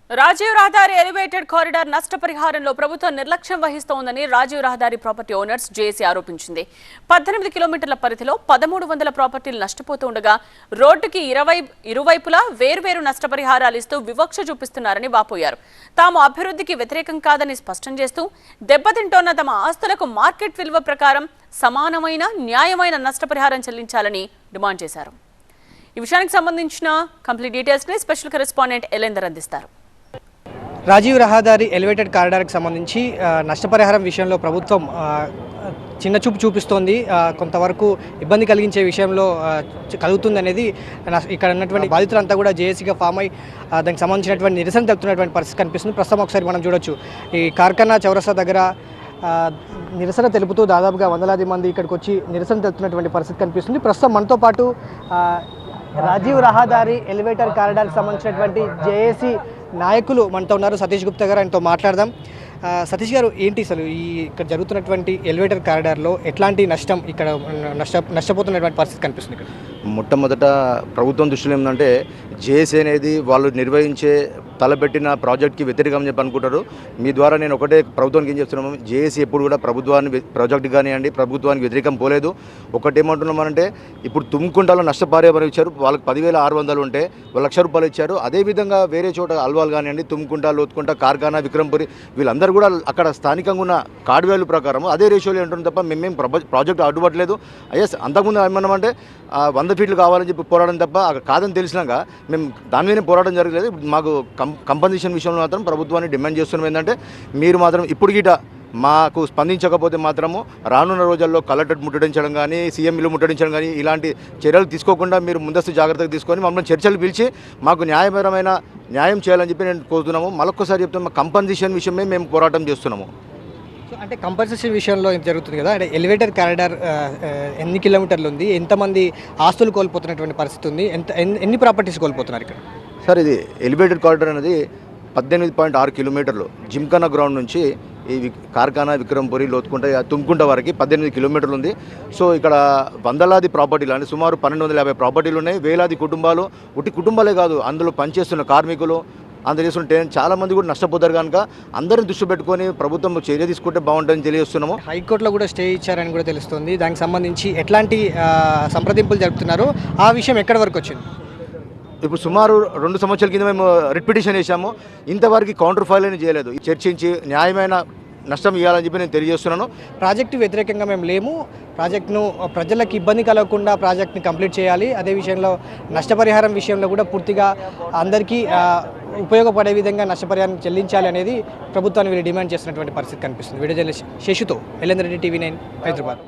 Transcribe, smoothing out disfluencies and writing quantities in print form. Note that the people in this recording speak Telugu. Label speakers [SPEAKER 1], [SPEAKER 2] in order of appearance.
[SPEAKER 1] రాజీవ్ రహదారి ఎలివేటెడ్ కారిడార్ నష్టపరిహారంలో ప్రభుత్వం నిర్లక్ష్యం వహిస్తోందని రాజీవ్ రహదారి ప్రాపర్టీ ఓనర్స్ జేఏసీ ఆరోపించింది. 18 కిలోమీటర్ల పరిధిలో 1300 ప్రాపర్టీలు నష్టపోతుండగా రోడ్డుకి ఇరువైపులా వేర్వేరు నష్టపరిహారాలు ఇస్తూ వివక్ష చూపిస్తున్నారని వాపోయారు. తాము అభివృద్ధికి వ్యతిరేకం కాదని స్పష్టం చేస్తూ దెబ్బతింటోన్న తమ ఆస్తులకు మార్కెట్ విలువ ప్రకారం సమానమైన న్యాయమైన నష్టపరిహారం చెల్లించాలని డిమాండ్ చేశారు. ఈ విషయానికి సంబంధించిన కంప్లీట్ డీటెయిల్స్ ని స్పెషల్ కరెస్పాండెంట్ ఎలేందర్ అందిస్తారు.
[SPEAKER 2] రాజీవ్ రహదారి ఎలివేటెడ్ కారిడార్కి సంబంధించి నష్టపరిహారం విషయంలో ప్రభుత్వం చిన్నచూపు చూపిస్తోంది. కొంతవరకు ఇబ్బంది కలిగించే విషయంలో కలుగుతుంది అనేది ఇక్కడ ఉన్నటువంటి బాధితులంతా కూడా జేఏసీగా ఫామ్ అయి దానికి సంబంధించినటువంటి నిరసన తెలుపుతున్నటువంటి పరిస్థితి కనిపిస్తుంది. ప్రస్తుతం ఒకసారి మనం చూడొచ్చు, ఈ కార్ఖానా చౌరస్తా దగ్గర నిరసన తెలుపుతూ దాదాపుగా వందలాది మంది ఇక్కడికి వచ్చి నిరసన తెలుపుతున్నటువంటి పరిస్థితి కనిపిస్తుంది. ప్రస్తుతం మనతో పాటు రాజీవ్ రహదారి ఎలివేటర్ కారిడార్కి సంబంధించినటువంటి జేఏసీ నాయకులు మనతో ఉన్నారు. సతీష్ గుప్తా గారు, ఆయనతో మాట్లాడదాం. సతీష్ గారు, ఏంటి అసలు ఇక్కడ జరుగుతున్నటువంటి ఎలివేటర్ కారిడార్లో ఎట్లాంటి నష్టం ఇక్కడ నష్టపోతున్నటువంటి పరిస్థితి కనిపిస్తుంది? ఇక్కడ
[SPEAKER 3] మొట్టమొదట ప్రభుత్వం దృష్టిలో ఏంటంటే జేఏసీ అనేది వాళ్ళు నిర్వహించే తలపెట్టిన ప్రాజెక్ట్కి వ్యతిరేకం చెప్పి అనుకుంటారు. మీ ద్వారా నేను ఒకటే ప్రభుత్వానికి ఏం చెప్తున్నాము, జేఏసీ ఎప్పుడు కూడా ప్రాజెక్ట్ కానివ్వండి ప్రభుత్వానికి వ్యతిరేకం పోలేదు. ఒకటేమంటున్నామంటే ఇప్పుడు తుమ్కుంటలో నష్టపరిహారం ఇచ్చారు, వాళ్ళకి 10,600 ఉంటే 1,00,000 రూపాయలు ఇచ్చారు. అదేవిధంగా వేరే చోట అల్వాల్ కానివ్వండి, తుమ్కుంట, లోతుకుంట, కార్ఖానా, విక్రంపురి వీళ్ళందరూ కూడా అక్కడ స్థానికంగా ఉన్న కార్డు వాల్యూ ప్రకారం అదే రేషియోలో ఉంటుంది తప్ప మేము ప్రాజెక్ట్ అడ్డుపట్టలేదు. ఎస్, అంతకుముందు ఏమన్నామంటే 100 ఫీట్లు కావాలని చెప్పి పోరాడడం తప్ప అక్కడ కాదని తెలిసినాక మేము దాని మీదనే పోరాటం జరగలేదు. మాకు కంపన్సేషన్ విషయంలో మాత్రం ప్రభుత్వాన్ని డిమాండ్ చేస్తున్నాం ఏంటంటే మీరు మాత్రం ఇప్పుడు గిట మాకు స్పందించకపోతే మాత్రము రానున్న రోజుల్లో కలెక్టరేట్ ముట్టడించడం కానీ, సీఎం ఇల్లు ముట్టడించడం కానీ ఇలాంటి చర్యలు తీసుకోకుండా మీరు ముందస్తు జాగ్రత్తగా తీసుకొని మమ్మల్ని చర్చలు పిలిచి మాకు న్యాయపరమైన న్యాయం చేయాలని చెప్పి నేను కోరుతున్నాము. మరొకసారి చెప్తున్నాము, కంపన్సేషన్ విషయమే మేము పోరాటం చేస్తున్నాము.
[SPEAKER 2] అంటే కంపన్సేషన్ విషయంలో జరుగుతుంది కదా, అంటే ఎలివేటర్ కారిడార్ ఎన్ని కిలోమీటర్లు ఉంది, ఎంతమంది ఆస్తులు కోల్పోతున్నటువంటి పరిస్థితి ఉంది, ఎన్ని ప్రాపర్టీస్ కోల్పోతున్నారు ఇక్కడ?
[SPEAKER 3] సార్, ఇది ఎలివేటెడ్ కారిడార్ అనేది 18.6 కిలోమీటర్లు జిమ్ఖానా గ్రౌండ్ నుంచి ఈ కార్ఖానా, విక్రంపురి, లోతుకుంట, తుమ్కుంట వరకు 18 కిలోమీటర్లు ఉంది. సో ఇక్కడ వందలాది ప్రాపర్టీలు అంటే సుమారు 1250 ప్రాపర్టీలు ఉన్నాయి. వేలాది కుటుంబాలు, ఉట్టి కుటుంబాలే కాదు అందులో పనిచేస్తున్న కార్మికులు, అందులో చేస్తుంటే చాలామంది కూడా నష్టపోతారు. కనుక అందరిని దృష్టి పెట్టుకొని ప్రభుత్వం చర్య తీసుకుంటే బాగుంటుందని తెలియజేస్తున్నాము.
[SPEAKER 2] హైకోర్టులో కూడా స్టే ఇచ్చారని కూడా తెలుస్తుంది. దానికి సంబంధించి ఎట్లాంటి సంప్రదింపులు జరుపుతున్నారు, ఆ విషయం ఎక్కడి వరకు వచ్చింది?
[SPEAKER 3] ఇప్పుడు సుమారు 2 సంవత్సరాల కింద మేము రిట్ పిటిషన్ వేసాము. ఇంతవరకు కౌంటర్ ఫైల్ అని చేయలేదు. చర్చించి న్యాయమైన నష్టం ఇవ్వాలని చెప్పి నేను తెలియజేస్తున్నాను.
[SPEAKER 2] ప్రాజెక్టు వ్యతిరేకంగా మేము లేము, ప్రాజెక్టును ప్రజలకు ఇబ్బంది కలగకుండా ప్రాజెక్ట్ని కంప్లీట్ చేయాలి. అదే విషయంలో నష్టపరిహారం విషయంలో కూడా పూర్తిగా అందరికీ ఉపయోగపడే విధంగా నష్టపరిహారం చెల్లించాలి అనేది ప్రభుత్వాన్ని వీళ్ళు డిమాండ్ చేస్తున్నటువంటి పరిస్థితి కనిపిస్తుంది. వీడియో జర్నలిస్ట్ శేషుతో ఎలేందర్ రెడ్డి, TV9 హైదరాబాద్.